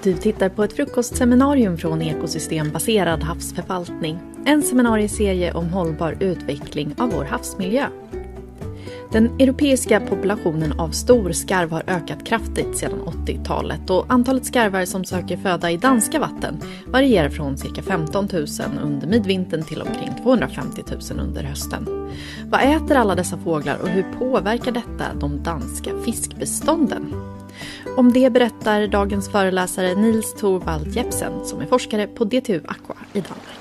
Du tittar på ett frukostseminarium från ekosystembaserad havsförvaltning. En seminarieserie om hållbar utveckling av vår havsmiljö. Den europeiska populationen av storskarv har ökat kraftigt sedan 80-talet och antalet skarvar som söker föda i danska vatten varierar från cirka 15 000 under midvintern till omkring 250 000 under hösten. Vad äter alla dessa fåglar och hur påverkar detta de danska fiskbestånden? Om det berättar dagens föreläsare Niels Thorvald Jepsen som är forskare på DTU Aqua i Danmark.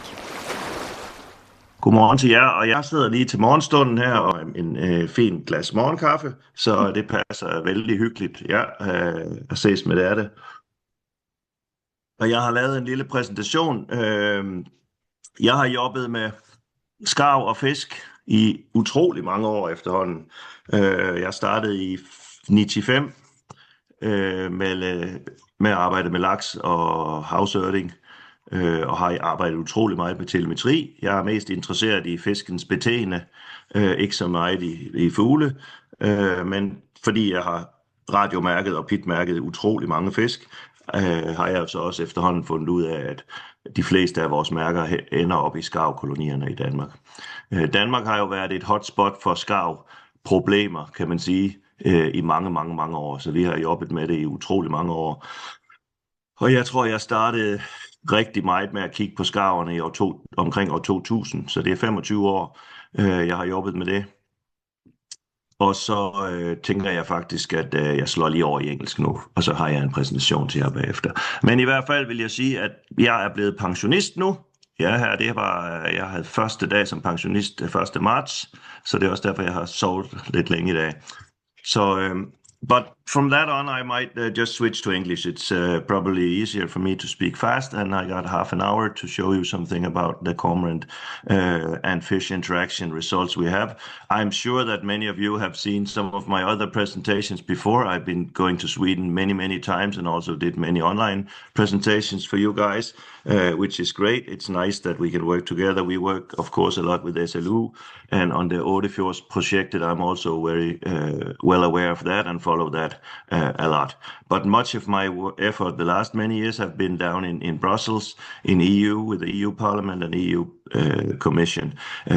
Godmorgen til jer, og jeg sidder lige til morgenstunden her og en fin glas morgenkaffe, så det passer vældig hyggeligt at ses med det. Og jeg har lavet en lille præsentation. Jeg har jobbet med skarv og fisk i utrolig mange år efterhånden. Jeg startede i 95 med at arbejde med laks og havsørting. Og har arbejdet utrolig meget med telemetri. Jeg er mest interesseret i fiskens beteende, ikke så meget i fugle, men fordi jeg har radiomærket og PIT-mærket utrolig mange fisk, har jeg så også efterhånden fundet ud af, at de fleste af vores mærker ender op i skarvkolonierne i Danmark. Danmark har jo været et hotspot for skarvproblemer, kan man sige, i mange år, så vi har jobbet med det i utrolig mange år. Og jeg tror, jeg startede rigtig meget med at kigge på skarverne i omkring år 2000, så det er 25 år, jeg har jobbet med det. Og så tænker jeg faktisk, at jeg slår lige over i engelsk nu, og så har jeg en præsentation til jer bagefter. Men i hvert fald vil jeg sige, at jeg er blevet pensionist nu. Jeg havde første dag som pensionist 1. marts, så det er også derfor, jeg har sovet lidt længe i dag. Så but from that on, I might just switch to English. It's probably easier for me to speak fast, and I got half an hour to show you something about the cormorant and fish interaction results we have. I'm sure that many of you have seen some of my other presentations before. I've been going to Sweden many times and also did many online presentations for you guys, which is great. It's nice that we can work together. We work, of course, a lot with SLU, and on the Odefjords project, I'm also very well aware of that and follow that a lot. But much of my effort the last many years have been down in Brussels, in EU, with the EU Parliament and EU Commission,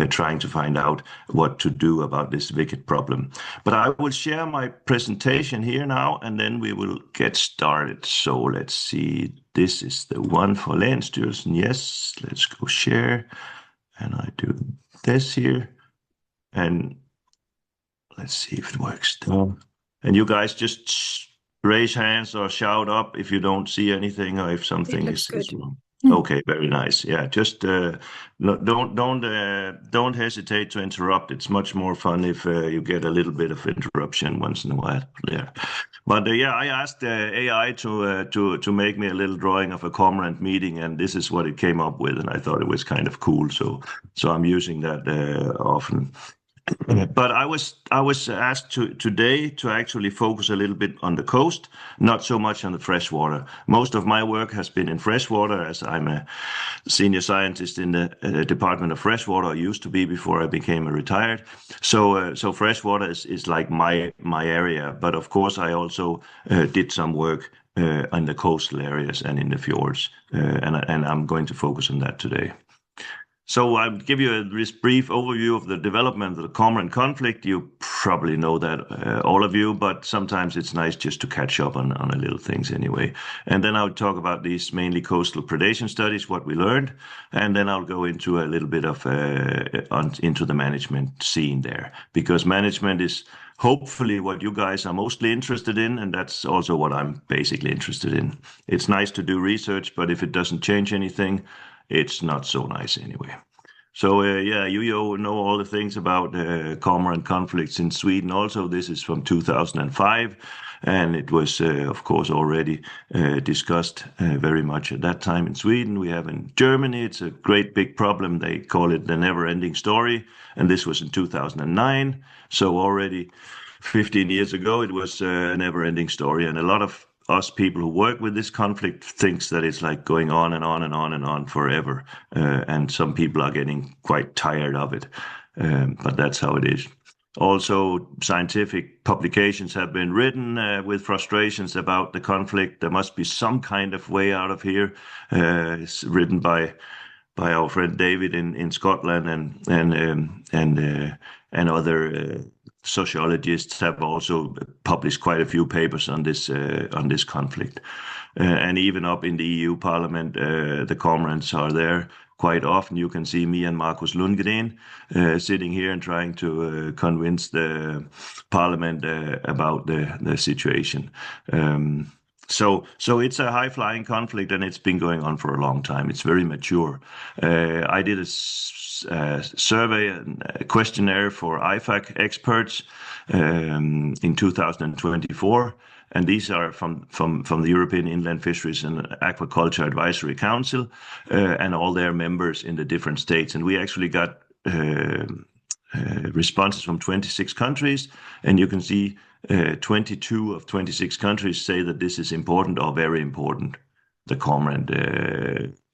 trying to find out what to do about this wicked problem. But I will share my presentation here now, and then we will get started. So let's see, this is the one for Länsstyrelsen. Yes, let's go share. And I do this here. And let's see if it works. And you guys just raise hands or shout up if you don't see anything or if something is wrong. Okay, very nice. Yeah, just don't hesitate to interrupt. It's much more fun if you get a little bit of interruption once in a while. Yeah, but I asked AI to make me a little drawing of a cormorant meeting, and this is what it came up with, and I thought it was kind of cool. So I'm using that often. But I was asked today to actually focus a little bit on the coast, not so much on the freshwater. Most of my work has been in freshwater, as I'm a senior scientist in the Department of Freshwater. I used to be before I became a retired. So freshwater is like my area. But of course, I also did some work in the coastal areas and in the fjords, and I'm going to focus on that today. So I'll give you this brief overview of the development of the cormorant conflict. You probably know that, all of you, but sometimes it's nice just to catch up on a little things anyway. And then I'll talk about these mainly coastal predation studies, what we learned, and then I'll go into a little bit of into the management scene there, because management is hopefully what you guys are mostly interested in, and that's also what I'm basically interested in. It's nice to do research, but if it doesn't change anything, it's not so nice anyway. So you know all the things about cormorant conflicts in Sweden also. This is from 2005, and it was, of course, already discussed very much at that time in Sweden. We have in Germany, it's a great big problem. They call it the never-ending story, and this was in 2009. So already 15 years ago, it was a never-ending story, and a lot of us people who work with this conflict thinks that it's like going on and on and on and on forever. And some people are getting quite tired of it. But that's how it is. Also, scientific publications have been written with frustrations about the conflict. There must be some kind of way out of here. It's written by our friend David in Scotland, and other sociologists have also published quite a few papers on this conflict. And even up in the EU Parliament, the cormorants are there quite often. You can see me and Markus Lundgren sitting here and trying to convince the Parliament about the situation. So it's a high-flying conflict, and it's been going on for a long time. It's very mature. I did a survey, a questionnaire for IFAC experts in 2024, and these are from the European Inland Fisheries and Aquaculture Advisory Council and all their members in the different states. And we actually got responses from 26 countries, and you can see 22 of 26 countries say that this is important or very important, the cormorant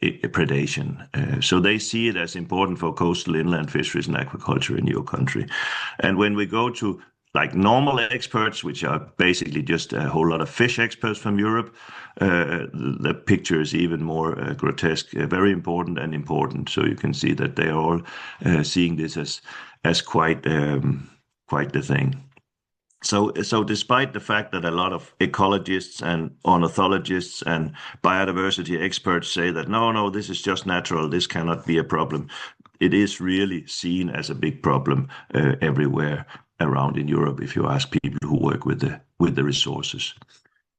predation. So they see it as important for coastal inland fisheries and aquaculture in your country. And when we go to like normal experts, which are basically just a whole lot of fish experts from Europe, the picture is even more grotesque, very important and important. So you can see that they are all seeing this as quite the thing. So despite the fact that a lot of ecologists and ornithologists and biodiversity experts say that no, this is just natural, this cannot be a problem, it is really seen as a big problem everywhere around in Europe if you ask people who work with the resources.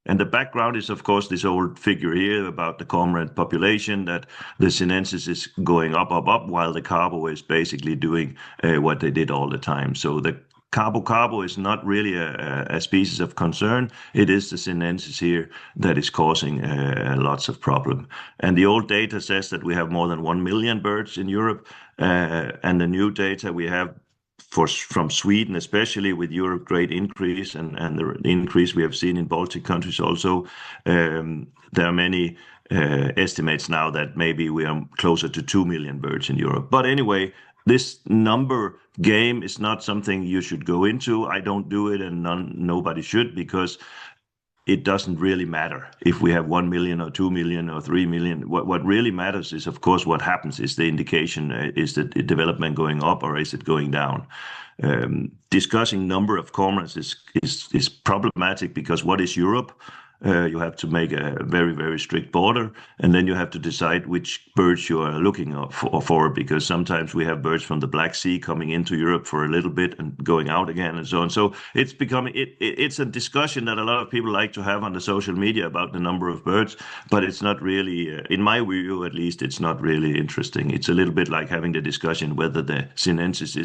And the background is, of course, this old figure here about the cormorant population, that the sinensis is going up, while the carbo is basically doing what they did all the time. So the carbo is not really a species of concern. It is the sinensis here that is causing lots of problem. And the old data says that we have more than 1 million birds in Europe, and the new data we have from Sweden, especially with Europe, great increase, and the increase we have seen in Baltic countries also. There are many estimates now that maybe we are closer to 2 million birds in Europe. But anyway, this number game is not something you should go into. I don't do it, and nobody should, because it doesn't really matter if we have 1 million or 2 million or 3 million. What really matters is, of course, what happens. Is the indication, is the development going up or is it going down? Discussing number of cormorants is problematic, because what is Europe? You have to make a very, very strict border, and then you have to decide which birds you are looking for, because sometimes we have birds from the Black Sea coming into Europe for a little bit and going out again, and so on. So it's becoming it's a discussion that a lot of people like to have on the social media about the number of birds, but it's not really, in my view at least, it's not really interesting. It's a little bit like having the discussion whether the sinensis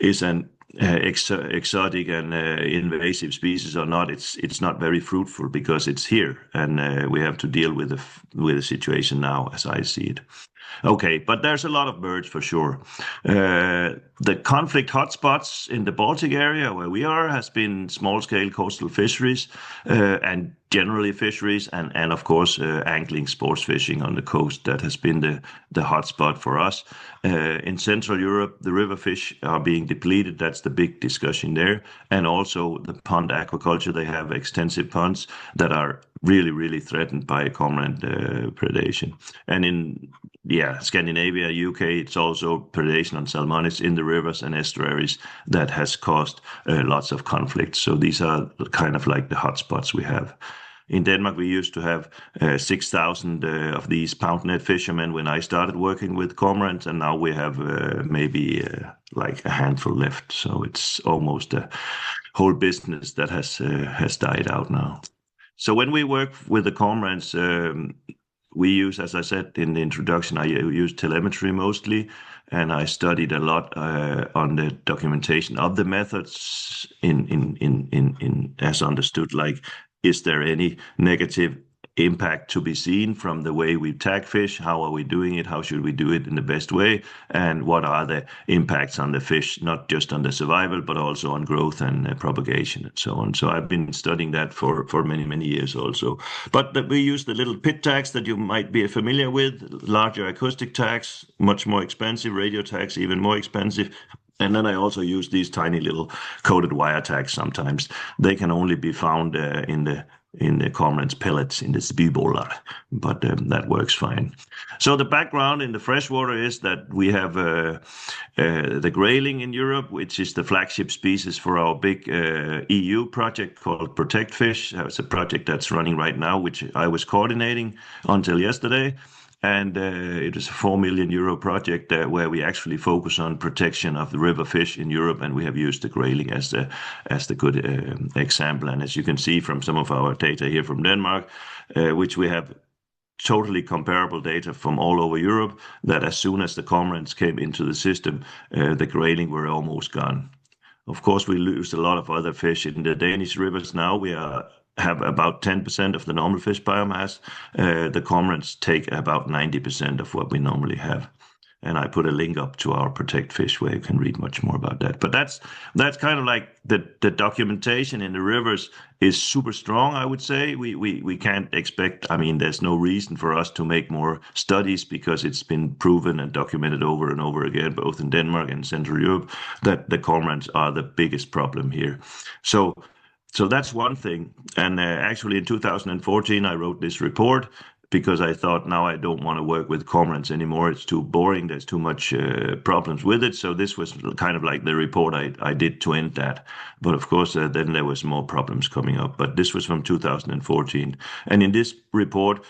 is an exotic and invasive species or not. It's not very fruitful, because it's here, and we have to deal with the situation now, as I see it. Okay, but there's a lot of birds for sure. The conflict hotspots in the Baltic area where we are has been small-scale coastal fisheries, and generally fisheries, and of course angling, sports fishing on the coast. That has been the hotspot for us. In Central Europe, the river fish are being depleted. That's the big discussion there. And also the pond aquaculture. They have extensive ponds that are really, really threatened by cormorant predation. And in Scandinavia, UK, it's also predation on salmonids in the rivers and estuaries that has caused lots of conflicts. So these are kind of like the hotspots we have. In Denmark, we used to have 6,000 of these pound net fishermen when I started working with cormorants, and now we have maybe like a handful left. So it's almost a whole business that has died out now. So when we work with the cormorants, we use, as I said in the introduction, I use telemetry mostly, and I studied a lot on the documentation of the methods in as understood, like, is there any negative impact to be seen from the way we tag fish? How are we doing it? How should we do it in the best way? And what are the impacts on the fish, not just on the survival, but also on growth and propagation and so on. So I've been studying that for many, many years also. But we use the little PIT tags that you might be familiar with, larger acoustic tags, much more expensive, radio tags even more expensive. And then I also use these tiny little coated wire tags sometimes. They can only be found in the cormorant's pellets in the spybollar, but that works fine. So the background in the freshwater is that we have the grayling in Europe, which is the flagship species for our big EU project called Protect Fish. It's a project that's running right now, which I was coordinating until yesterday. And it is a €4 million project where we actually focus on protection of the river fish in Europe, and we have used the grayling as the good example. And as you can see from some of our data here from Denmark, which we have totally comparable data from all over Europe, that as soon as the cormorants came into the system, the grayling were almost gone. Of course, we lose a lot of other fish in the Danish rivers now. We have about 10% of the normal fish biomass. The cormorants take about 90% of what we normally have. And I put a link up to our Protect Fish where you can read much more about that. But that's kind of like the documentation in the rivers is super strong, I would say. We can't expect, I mean, there's no reason for us to make more studies because it's been proven and documented over and over again, both in Denmark and Central Europe, that the cormorants are the biggest problem here. So that's one thing. And actually in 2014, I wrote this report because I thought now I don't want to work with cormorants anymore. It's too boring. There's too much problems with it. So this was kind of like the report I did to end that. But of course, then there was more problems coming up. But this was from 2014. And in this report,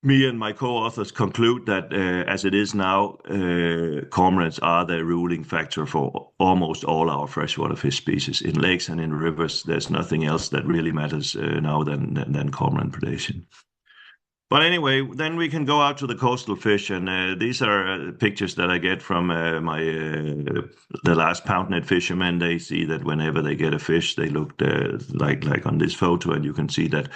me and my co-authors conclude that as it is now, cormorants are the ruling factor for almost all our freshwater fish species. In lakes and in rivers, there's nothing else that really matters now than cormorant predation. But anyway, then we can go out to the coastal fish, and these are pictures that I get from the last pound net fishermen. They see that whenever they get a fish, they look like on this photo, and you can see that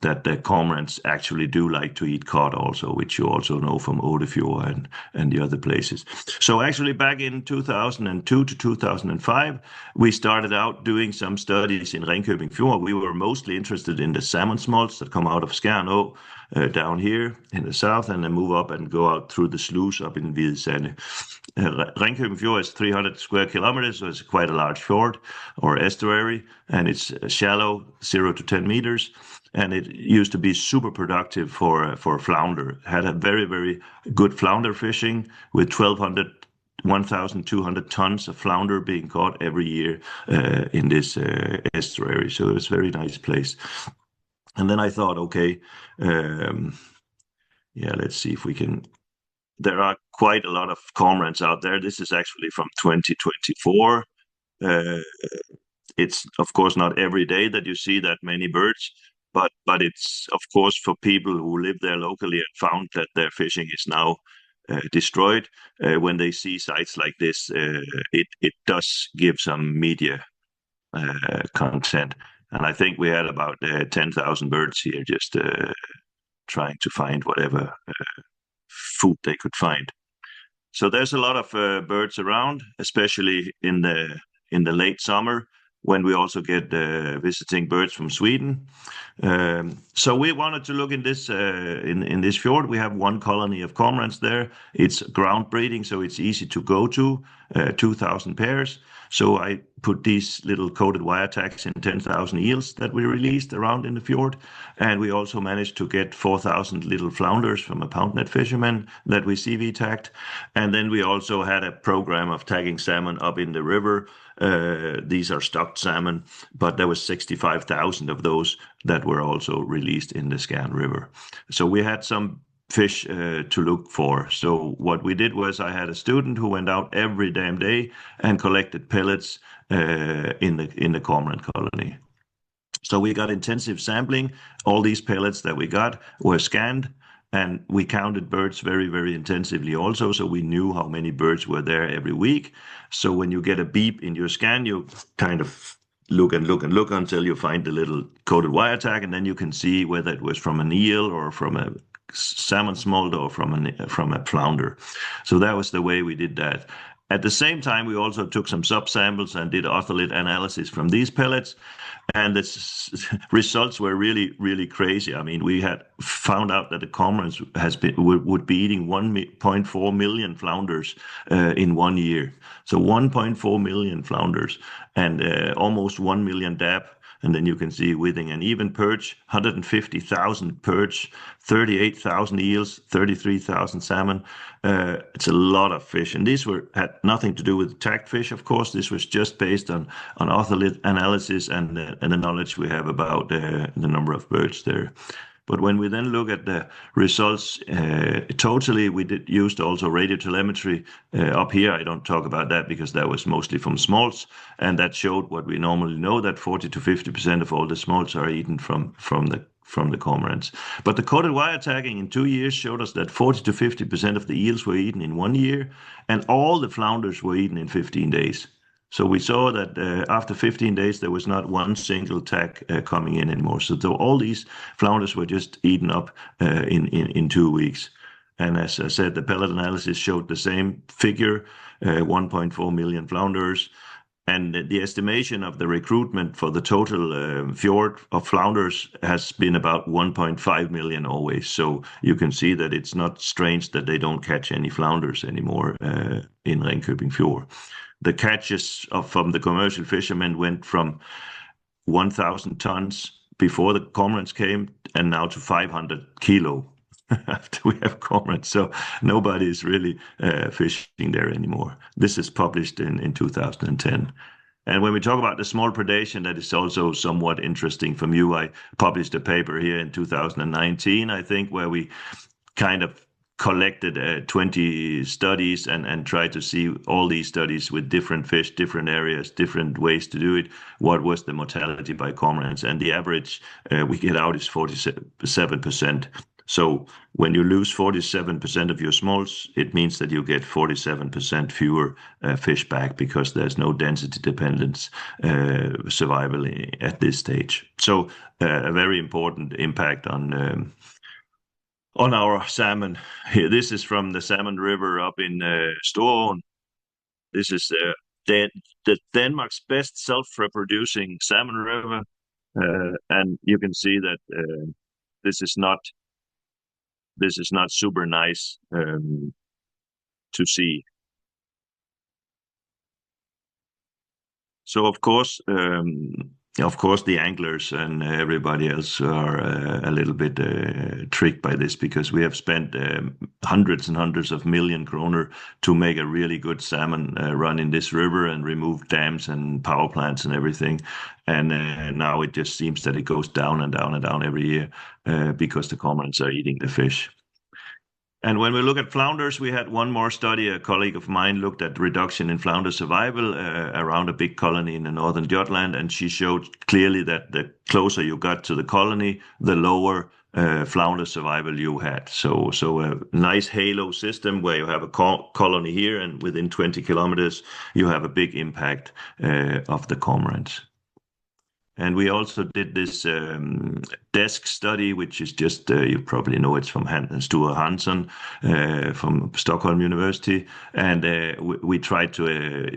the cormorants actually do like to eat cod also, which you also know from Odefjord and the other places. So actually back in 2002 to 2005, we started out doing some studies in Ringkøbing Fjord. We were mostly interested in the salmon smolts that come out of Skarvens down here in the south, and then move up and go out through the sluice up in Hvide Sande. Ringkøbing Fjord is 300 square kilometers, so it's quite a large fjord or estuary, and it's shallow, 0 to 10 meters. And it used to be super productive for flounder. Had a very, very good flounder fishing with 1,200 tons of flounder being caught every year in this estuary. So it was a very nice place. And then I thought, okay, let's see if we can. There are quite a lot of cormorants out there. This is actually from 2024. It's, of course, not every day that you see that many birds. But it's, of course, for people who live there locally and found that their fishing is now destroyed. When they see sites like this, it does give some media content. And I think we had about 10,000 birds here just trying to find whatever food they could find. So there's a lot of birds around, especially in the late summer, when we also get visiting birds from Sweden. So we wanted to look in this in this fjord. We have one colony of cormorants there. It's ground breeding, so it's easy to go to, 2,000 pairs. So I put these little coated wire tags in 10,000 eels that we released around in the fjord. And we also managed to get 4,000 little flounders from a pound net fisherman that we CV tagged. And then we also had a program of tagging salmon up in the river. These are stocked salmon, but there was 65,000 of those that were also released in the Skarvens River. So we had some fish to look for. So what we did was I had a student who went out every damn day and collected pellets in the cormorant colony. So we got intensive sampling. All these pellets that we got were scanned, and we counted birds very, very intensively also, so we knew how many birds were there every week. So when you get a beep in your scan, you kind of look and look and look until you find the little coated wire tag, and then you can see whether it was from an eel or from a salmon smolt or from a flounder. So that was the way we did that. At the same time, we also took some subsamples and did otolith analysis from these pellets, and the results were really, really crazy. I mean, we had found out that the cormorants would be eating 1.4 million flounders in 1 year. So 1.4 million flounders and almost 1 million dab. And then you can see withing and even perch, 150,000 perch, 38,000 eels, 33,000 salmon. It's a lot of fish. And these had nothing to do with tagged fish, of course. This was just based on otolith analysis and the knowledge we have about the number of birds there. But when we then look at the results totally, we used also radiotelemetry up here. I don't talk about that because that was mostly from smolts, and that showed what we normally know, that 40 to 50% of all the smolts are eaten from the cormorants. But the coded wire tagging in 2 years showed us that 40 to 50% of the eels were eaten in 1 year, and all the flounders were eaten in 15 days. So we saw that after 15 days, there was not one single tag coming in anymore. So all these flounders were just eaten up in 2 weeks. And as I said, the pellet analysis showed the same figure, 1.4 million flounders. And the estimation of the recruitment for the total fjord of flounders has been about 1.5 million always. So you can see that it's not strange that they don't catch any flounders anymore in Ringkøbing Fjord. The catches from the commercial fishermen went from 1,000 tons before the cormorants came, and now to 500 kilo after we have cormorants. So nobody is really fishing there anymore. This is published in 2010. And when we talk about the small predation, that is also somewhat interesting from you. I published a paper here in 2019, I think, where we kind of collected 20 studies and tried to see all these studies with different fish, different areas, different ways to do it. What was the mortality by cormorants? And the average we get out is 47%. So when you lose 47% of your smolts, it means that you get 47% fewer fish back because there's no density dependence survival at this stage. So a very important impact on our salmon. Here, this is from the Salmon River up in Storåen. This is the Denmark's best self-reproducing salmon river, and you can see that this is not super nice to see. So of course, the anglers and everybody else are a little bit tricked by this, because we have spent hundreds and hundreds of million kroner to make a really good salmon run in this river and remove dams and power plants and everything. And now it just seems that it goes down and down and down every year because the cormorants are eating the fish. And when we look at flounders, we had one more study. A colleague of mine looked at reduction in flounder survival around a big colony in the northern Jutland, and she showed clearly that the closer you got to the colony, the lower flounder survival you had. So a nice halo system where you have a colony here, and within 20 kilometers, you have a big impact of the cormorants. And we also did this desk study, which is just, you probably know it's from Sture Hansson from Stockholm University. And we tried to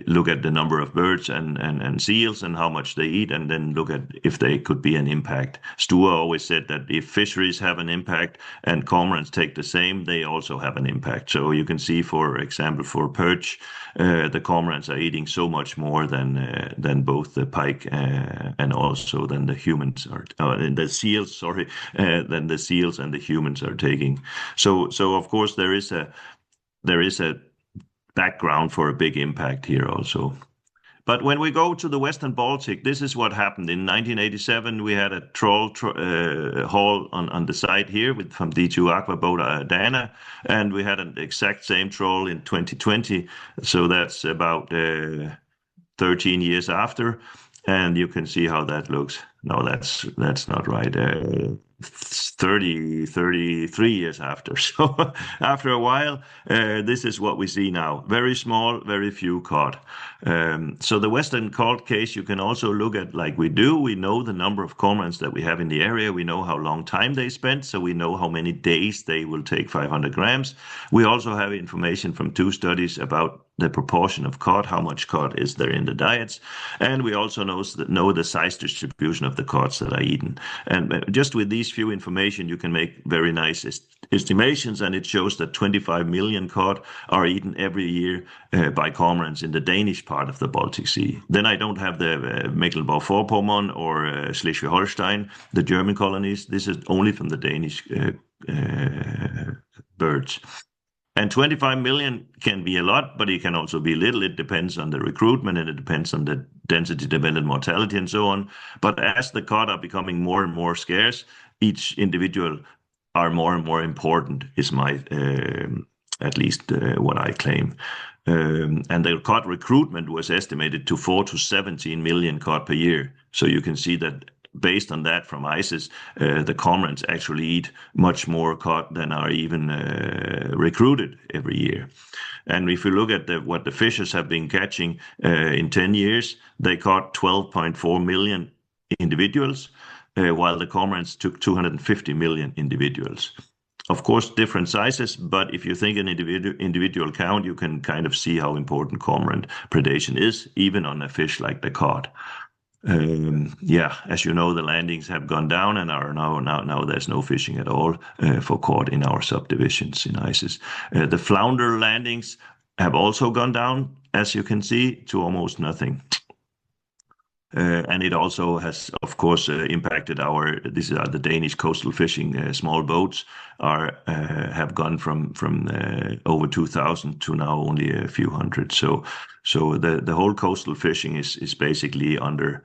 look at the number of birds and seals and how much they eat, and then look at if they could be an impact. Sture always said that if fisheries have an impact and cormorants take the same, they also have an impact. So you can see, for example, for perch, the cormorants are eating so much more than both the pike and also than the humans are, the seals, sorry, than the seals and the humans are taking. So of course there is a background for a big impact here also. But when we go to the Western Baltic, this is what happened. In 1987, we had a trawl haul on the site here from DTU Aqua boat Dana, and we had an exact same trawl in 2020. So that's about 13 years after, and you can see how that looks. No, that's not right. 33 years after. So after a while, this is what we see now. Very small, very few caught. So the Western caught case, you can also look at like we do. We know the number of cormorants that we have in the area. We know how long time they spent. So we know how many days they will take 500 grams. We also have information from 2 studies about the proportion of cod, how much cod is there in the diets. And we also know the size distribution of the cods that are eaten. And just with these few information, you can make very nice estimations, and it shows that 25 million cod are eaten every year by cormorants in the Danish part of the Baltic Sea. Then I don't have the Mecklenburg-Vorpommern or Schleswig-Holstein, the German colonies. This is only from the Danish birds. And 25 million can be a lot, but it can also be little. It depends on the recruitment, and it depends on the density-dependent mortality and so on. But as the cod are becoming more and more scarce, each individual are more and more important, is my, at least what I claim. And the cod recruitment was estimated to 4 to 17 million cod per year. So you can see that based on that from ICES, the cormorants actually eat much more cod than are even recruited every year. And if you look at what the fishers have been catching in 10 years, they caught 12.4 million individuals, while the cormorants took 250 million individuals. Of course, different sizes, but if you think an individual count, you can kind of see how important cormorant predation is, even on a fish like the cod. As you know, the landings have gone down and are now there's no fishing at all for cod in our subdivisions in ICES. The flounder landings have also gone down, as you can see, to almost nothing. And it also has, of course, impacted these are the Danish coastal fishing. Small boats have gone from over 2,000 to now only a few hundred. So the whole coastal fishing is basically under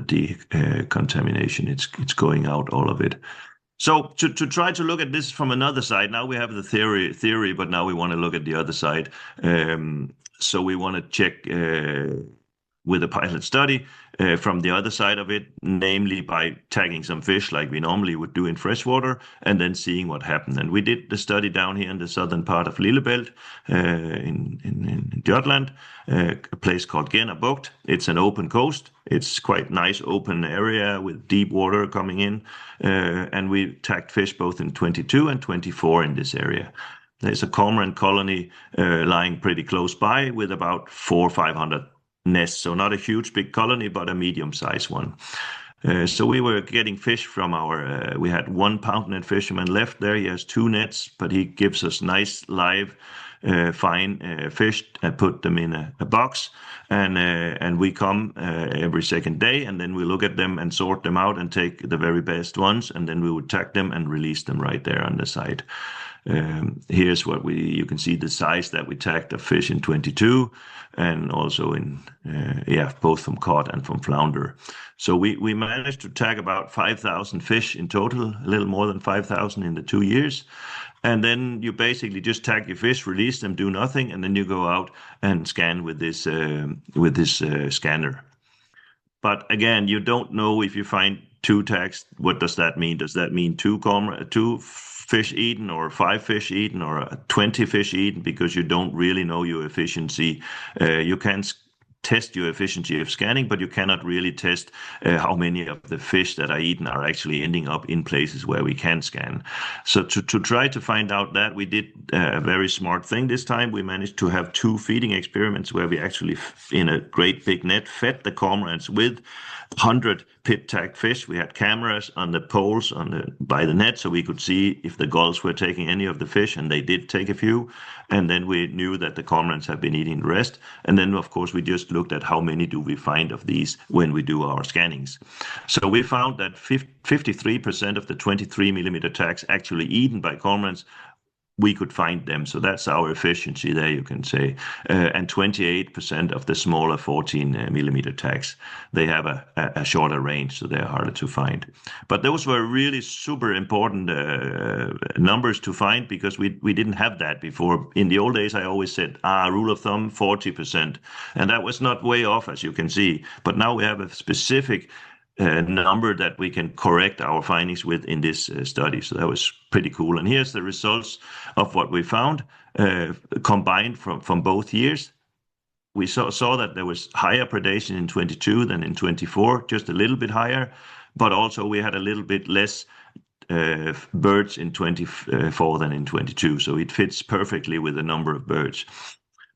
decontamination. It's going out, all of it. So to try to look at this from another side, now we have the theory, but now we want to look at the other side. So we want to check with a pilot study from the other side of it, namely by tagging some fish like we normally would do in freshwater, and then seeing what happened. And we did the study down here in the southern part of Lillebælt in Jutland, a place called Gennerbugt. It's an open coast. It's quite nice open area with deep water coming in. And we tagged fish both in 22 and 24 in this area. There's a cormorant colony lying pretty close by with about 400 or 500 nests. So not a huge big colony, but a medium-sized one. So we were getting fish from we had one pound net fisherman left there. He has 2 nets, but he gives us nice live fine fish and put them in a box. And we come every second day, and then we look at them and sort them out and take the very best ones. And then we would tag them and release them right there on the side. Here's what you can see the size that we tagged of fish in 22, and also in both from cod and from flounder. So we managed to tag about 5,000 fish in total, a little more than 5,000 in the 2 years. And then you basically just tag your fish, release them, do nothing, and then you go out and scan with this scanner. But again, you don't know if you find 2 tags. What does that mean? Does that mean 2 fish eaten, or 5 fish eaten, or 20 fish eaten? Because you don't really know your efficiency. You can test your efficiency of scanning, but you cannot really test how many of the fish that are eaten are actually ending up in places where we can scan. So to try to find out that, we did a very smart thing this time. We managed to have 2 feeding experiments where we actually, in a great big net, fed the cormorants with 100 pit-tagged fish. We had cameras on the poles by the net, so we could see if the gulls were taking any of the fish, and they did take a few. And then we knew that the cormorants have been eating the rest. And then, of course, we just looked at how many do we find of these when we do our scannings. So we found that 53% of the 23 millimeter tags actually eaten by cormorants, we could find them. So that's our efficiency there, you can say. And 28% of the smaller 14 millimeter tags, they have a shorter range, so they're harder to find. But those were really super important numbers to find, because we didn't have that before. In the old days, I always said, rule of thumb, 40%. And that was not way off, as you can see. But now we have a specific number that we can correct our findings with in this study. So that was pretty cool. And here's the results of what we found combined from both years. We saw that there was higher predation in 22 than in 24, just a little bit higher, but also we had a little bit less birds in 24 than in 22. So it fits perfectly with the number of birds.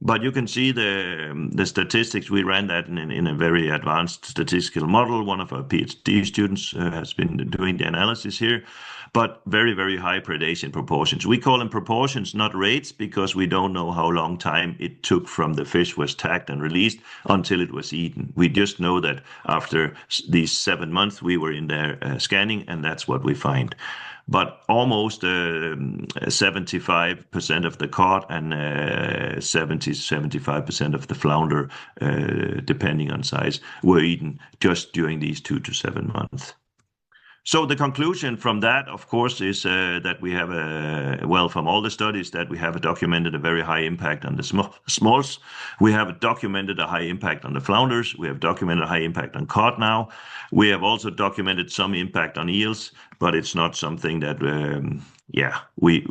But you can see the statistics. We ran that in a very advanced statistical model. One of our PhD students has been doing the analysis here, but very, very high predation proportions. We call them proportions, not rates, because we don't know how long time it took from the fish was tagged and released until it was eaten. We just know that after these 7 months, we were in there scanning, and that's what we find. But almost 75% of the cod and 75% of the flounder, depending on size, were eaten just during these 2 to 7 months. So the conclusion from that, of course, is that we have from all the studies that we have documented a very high impact on the smalls. We have documented a high impact on the flounders. We have documented a high impact on cod now. We have also documented some impact on eels, but it's not something that, we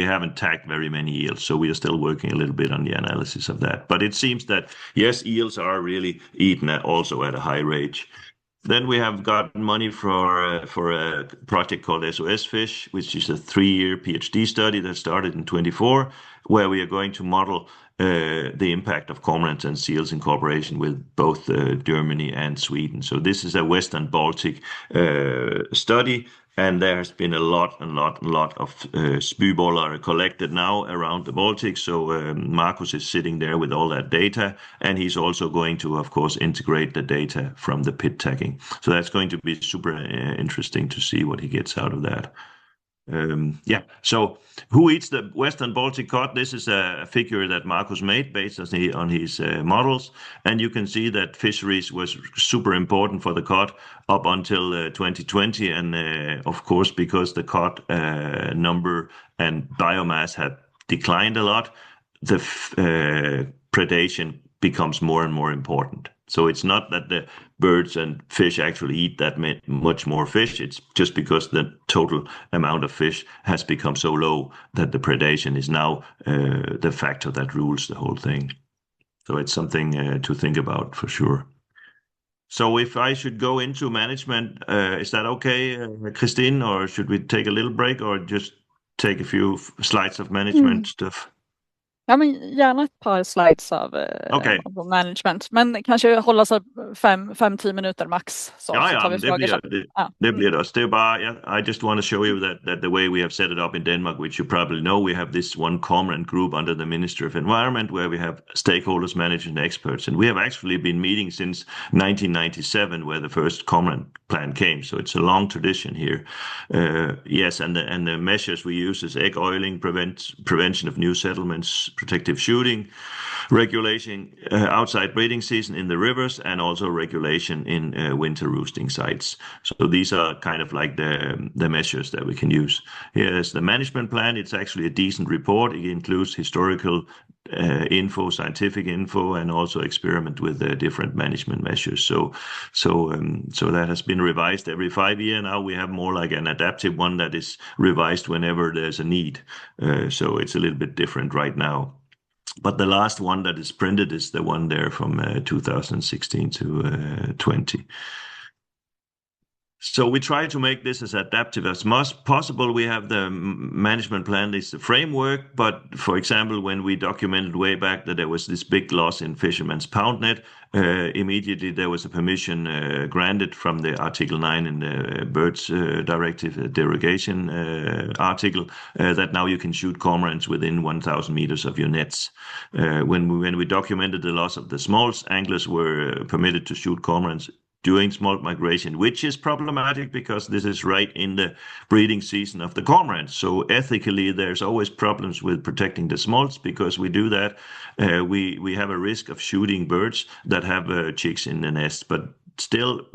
haven't tagged very many eels. So we are still working a little bit on the analysis of that. But it seems that, yes, eels are really eaten also at a high rate. Then we have gotten money for a project called SOS Fish, which is a 3-year PhD study that started in 24, where we are going to model the impact of cormorants and seals in cooperation with both Germany and Sweden. So this is a Western Baltic study, and there has been a lot of spybollar collected now around the Baltic. So Marcus is sitting there with all that data, and he's also going to, of course, integrate the data from the PIT tagging. So that's going to be super interesting to see what he gets out of that. So who eats the Western Baltic cod? This is a figure that Marcus made based on his models. And you can see that fisheries was super important for the cod up until 2020. And of course, because the cod number and biomass had declined a lot, the predation becomes more and more important. So it's not that the birds and fish actually eat that much more fish. It's just because the total amount of fish has become so low that the predation is now the factor that rules the whole thing. So it's something to think about for sure. So if I should go into management, is that okay, Christine, or should we take a little break or just take a few slides of management stuff? Ja, men gärna ett par slides av management, men kanske hålla sig 5-10 minuter max. Så tar vi frågor. Det blir det. Det är bara, I just want to show you that the way we have set it up in Denmark, which you probably know, we have this one cormorant group under the Ministry of Environment where we have stakeholders, managers, and experts. And we have actually been meeting since 1997, where the first cormorant plan came. So it's a long tradition here. Yes, and the measures we use is egg oiling, prevention of new settlements, protective shooting, regulation outside breeding season in the rivers, and also regulation in winter roosting sites. So these are kind of like the measures that we can use. Here's the management plan. It's actually a decent report. It includes historical info, scientific info, and also experiment with different management measures. So that has been revised every 5 years. Now we have more like an adaptive one that is revised whenever there's a need. So it's a little bit different right now. But the last one that is printed is the one there from 2016 to 20. So we try to make this as adaptive as much possible. We have the management plan is the framework, but for example, when we documented way back that there was this big loss in fishermen's pound net, immediately there was a permission granted from the Article 9 in the Birds Directive derogation article that now you can shoot cormorants within 1,000 meters of your nets. When we documented the loss of the smalls, anglers were permitted to shoot cormorants during smolt migration, which is problematic because this is right in the breeding season of the cormorants. So ethically, there's always problems with protecting the smolts because we do that. We have a risk of shooting birds that have chicks in the nest, but still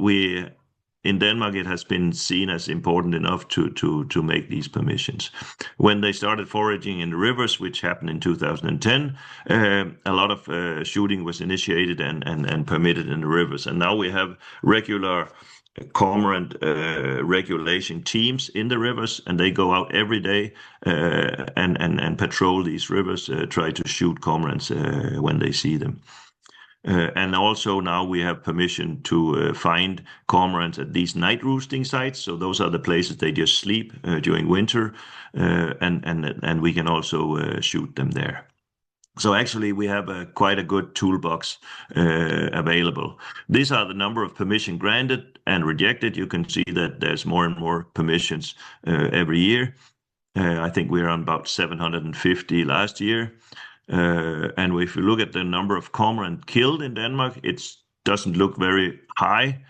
in Denmark, it has been seen as important enough to make these permissions. When they started foraging in the rivers, which happened in 2010, a lot of shooting was initiated and permitted in the rivers. And now we have regular cormorant regulation teams in the rivers, and they go out every day and patrol these rivers, try to shoot cormorants when they see them. And also now we have permission to find cormorants at these night roosting sites. So those are the places they just sleep during winter, and we can also shoot them there. So actually we have quite a good toolbox available. These are the number of permission granted and rejected. You can see that there's more and more permissions every year. I think we're on about 750 last year. And if you look at the number of cormorant killed in Denmark, it doesn't look very high.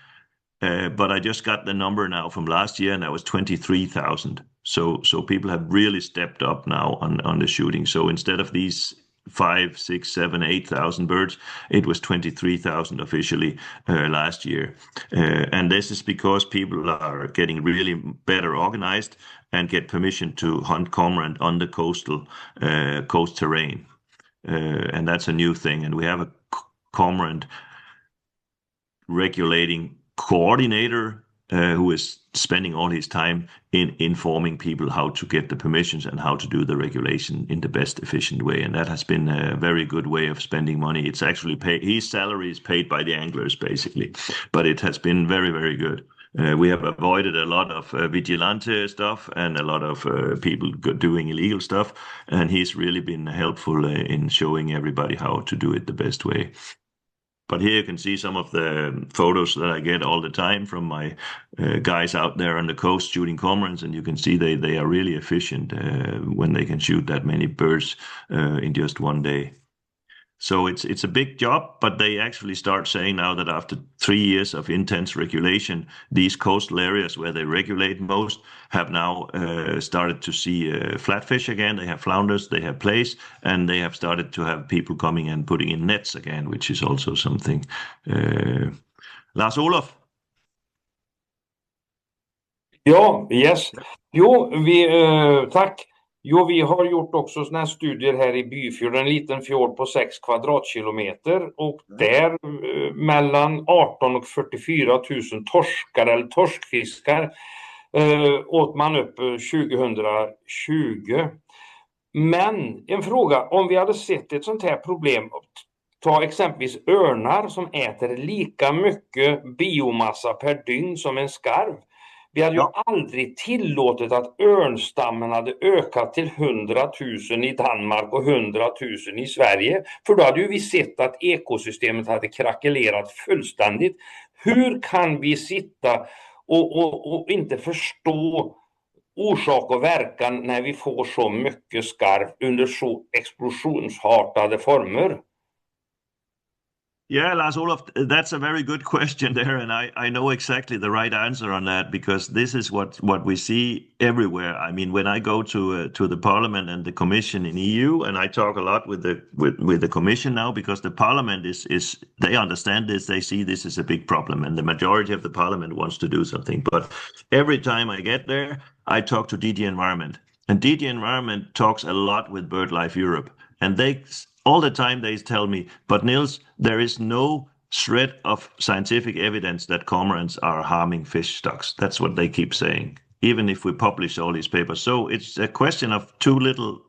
But I just got the number now from last year, and that was 23,000. So people have really stepped up now on the shooting. So instead of these 5, 6, 7, 8,000 birds, it was 23,000 officially last year. And this is because people are getting really better organized and get permission to hunt cormorant on the coast terrain. And that's a new thing. And we have a cormorant regulating coordinator who is spending all his time in informing people how to get the permissions and how to do the regulation in the best efficient way. And that has been a very good way of spending money. It's actually his salary is paid by the anglers basically, but it has been very, very good. We have avoided a lot of vigilante stuff and a lot of people doing illegal stuff. And he's really been helpful in showing everybody how to do it the best way. But here you can see some of the photos that I get all the time from my guys out there on the coast shooting cormorants. And you can see they are really efficient when they can shoot that many birds in just one day. So it's a big job, but they actually start saying now that after 3 years of intense regulation, these coastal areas where they regulate most have now started to see flatfish again. They have flounders, they have plaice, and they have started to have people coming and putting in nets again, which is also something. Lars Olof? Ja, yes. Jo, tack. Jo, vi har gjort också såna här studier här i Byfjord, en liten fjord på 6 kvadratkilometer, och där mellan 18 och 44 000 torskar eller torskfiskar åt man upp 2020. Men en fråga, om vi hade sett ett sånt här problem, ta exempelvis örnar som äter lika mycket biomassa per dygn som en skarv. Vi hade ju aldrig tillåtit att örnstammen hade ökat till 100 000 i Danmark och 100 000 i Sverige. För då hade ju vi sett att ekosystemet hade krackelerat fullständigt. Hur kan vi sitta och inte förstå orsak och verkan när vi får så mycket skarv under så explosionsartade former? Yeah, Lars Olof, that's a very good question there, and I know exactly the right answer on that, because this is what we see everywhere. I mean, when I go to the Parliament and the Commission in EU, and I talk a lot with the Commission now, because the Parliament is they understand this, they see this is a big problem, and the majority of the Parliament wants to do something. But every time I get there, I talk to DG Environment, and DG Environment talks a lot with BirdLife Europe, and they all the time they tell me, but Niels, there is no shred of scientific evidence that cormorants are harming fish stocks. That's what they keep saying, even if we publish all these papers. So it's a question of too little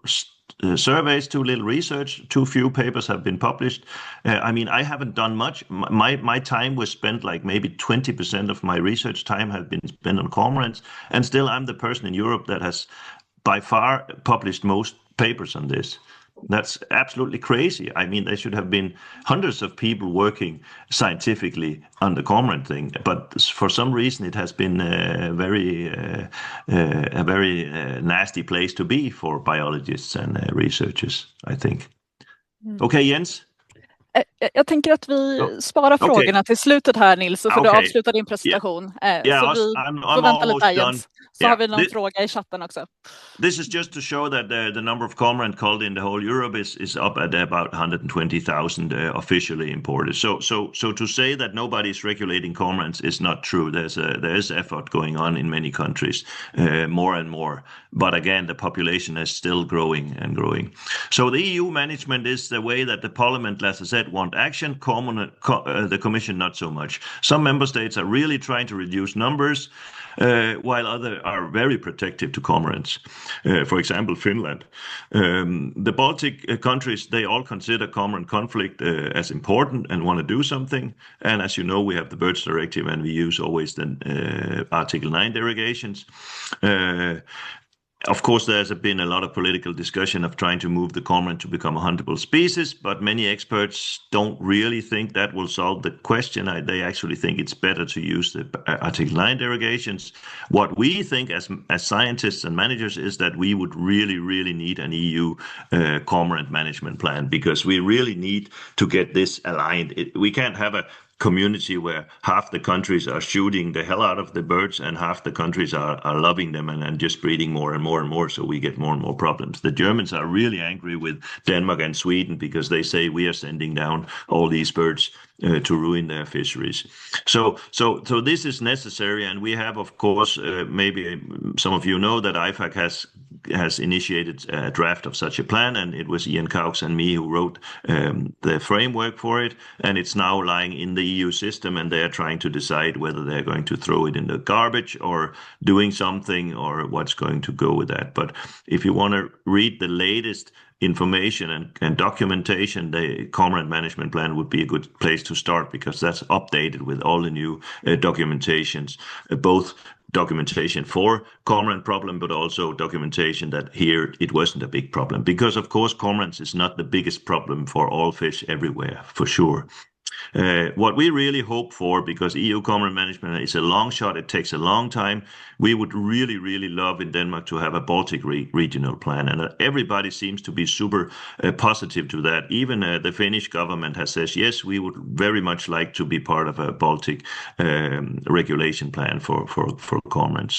surveys, too little research, too few papers have been published. I mean, I haven't done much. My time was spent, like maybe 20% of my research time has been spent on cormorants, and still I'm the person in Europe that has by far published most papers on this. That's absolutely crazy. I mean, there should have been hundreds of people working scientifically on the cormorant thing, but for some reason it has been a very nasty place to be for biologists and researchers, I think. Okay, Jens? Jag tänker att vi sparar frågorna till slutet här, Nils, så får du avsluta din presentation. Så vi får vänta lite, Jens. Så har vi någon fråga i chatten också. This is just to show that the number of cormorant culled in the whole Europe is up at about 120,000 officially imported. So to say that nobody is regulating cormorants is not true. There is effort going on in many countries, more and more. But again, the population is still growing and growing. So the EU management is the way that the Parliament, as I said, want prompt action, the Commission not so much. Some member states are really trying to reduce numbers, while others are very protective to cormorants. For example, Finland. The Baltic countries, they all consider cormorant conflict as important and want to do something. And as you know, we have the Birds Directive, and we use always the Article 9 derogations. Of course, there's been a lot of political discussion of trying to move the cormorant to become a huntable species, but many experts don't really think that will solve the question. They actually think it's better to use the Article 9 derogations. What we think as scientists and managers is that we would really, really need an EU cormorant management plan, because we really need to get this aligned. We can't have a community where half the countries are shooting the hell out of the birds and half the countries are loving them and just breeding more and more and more, so we get more and more problems. The Germans are really angry with Denmark and Sweden because they say we are sending down all these birds to ruin their fisheries. So this is necessary, and we have, of course, maybe some of you know that IFAC has initiated a draft of such a plan, and it was Ian Cowkes and me who wrote the framework for it, and it's now lying in the EU system, and they're trying to decide whether they're going to throw it in the garbage or doing something or what's going to go with that. But if you want to read the latest information and documentation, the cormorant management plan would be a good place to start, because that's updated with all the new documentations, both documentation for cormorant problem, but also documentation that here it wasn't a big problem, because of course cormorants is not the biggest problem for all fish everywhere, for sure. What we really hope for, because EU cormorant management is a long shot, it takes a long time, we would really, really love in Denmark to have a Baltic regional plan, and everybody seems to be super positive to that. Even the Finnish government has said, yes, we would very much like to be part of a Baltic regulation plan for cormorants.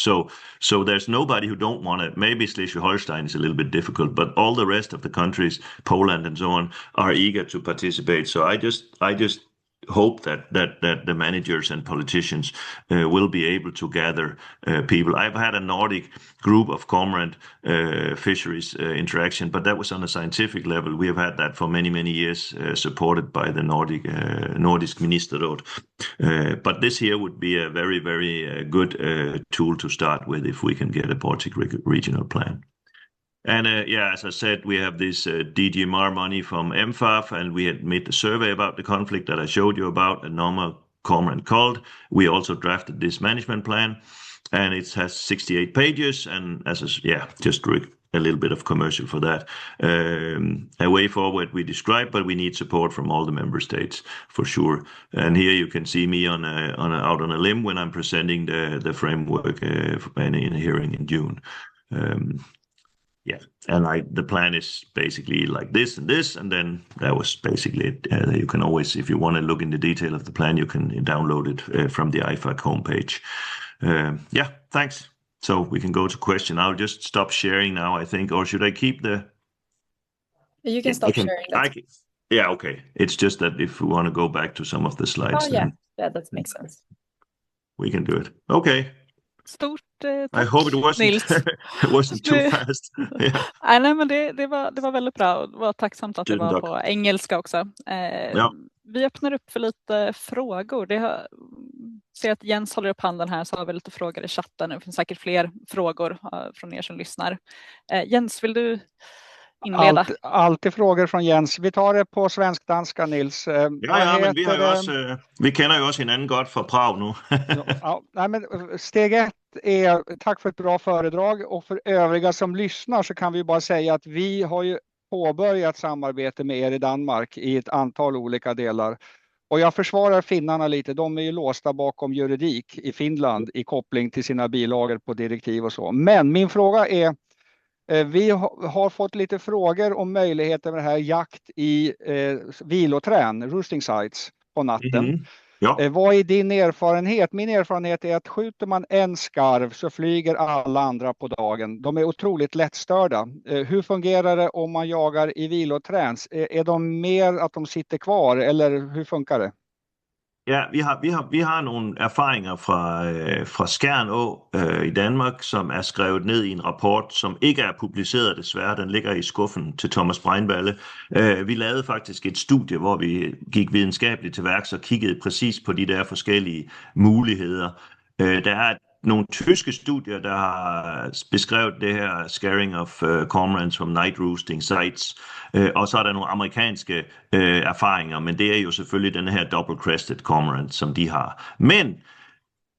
So there's nobody who don't want it. Maybe Schleswig-Holstein is a little bit difficult, but all the rest of the countries, Poland and so on, are eager to participate. So I just hope that the managers and politicians will be able to gather people. I've had a Nordic group of cormorant fisheries interaction, but that was on a scientific level. We have had that for many, many years, supported by the Nordisk Ministerråd. But this here would be a very, very good tool to start with if we can get a Baltic regional plan. And as I said, we have this DGMR money from MFAF, and we had made the survey about the conflict that I showed you about, a normal cormorant culled. We also drafted this management plan, and it has 68 pages. And just a little bit of commercial for that. A way forward we described, but we need support from all the member states for sure. And here you can see me out on a limb when I'm presenting the framework in a hearing in June. And the plan is basically like this, and then that was basically it. You can always, if you want to look in the detail of the plan, you can download it from the IFAC homepage. Thanks. So we can go to question. I'll just stop sharing now, I think, or should I keep the... You can stop sharing. Okay. It's just that if we want to go back to some of the slides. Yeah, that makes sense. We can do it. Okay. Stort I hope it wasn't too fast. Nej, men det var väldigt bra. Det var tacksamt att det var på engelska också. Vi öppnar upp för lite frågor. Ser att Jens håller upp handen här, så har vi lite frågor i chatten. Det finns säkert fler frågor från er som lyssnar. Jens, vill du inleda? Alltid frågor från Jens. Vi tar det på svensk-danska, Nils. Men vi känner ju oss hinanden godt fra Prag nu. Steg 1 är tack för ett bra föredrag, och för övriga som lyssnar så kan vi bara säga att vi har ju påbörjat samarbete med er i Danmark i ett antal olika delar. Och jag försvarar finnarna lite, de är ju låsta bakom juridik i Finland i koppling till sina bilagor på direktiv och så. Men min fråga är, vi har fått lite frågor om möjligheter med det här jakt i viloträn, roosting sites på natten. Vad är din erfarenhet? Min erfarenhet är att skjuter man en skarv så flyger alla andra på dagen. De är otroligt lättstörda. Hur fungerar det om man jagar i viloträns? Är de mer att de sitter kvar, eller hur funkar det? Ja, vi har nogle erfaringer fra Skjern Å i Danmark, som er skrevet ned i en rapport, som ikke er publiceret desværre. Den ligger i skuffen til Thomas Breinballe. Vi lavede faktisk et studie, hvor vi gik videnskabeligt til værks og kiggede præcis på de der forskellige muligheder. Der er nogle tyske studier, der har beskrevet det her scaring of cormorants from night roosting sites, og så er der nogle amerikanske erfaringer, men det er jo selvfølgelig den her double-crested cormorant, som de har. Men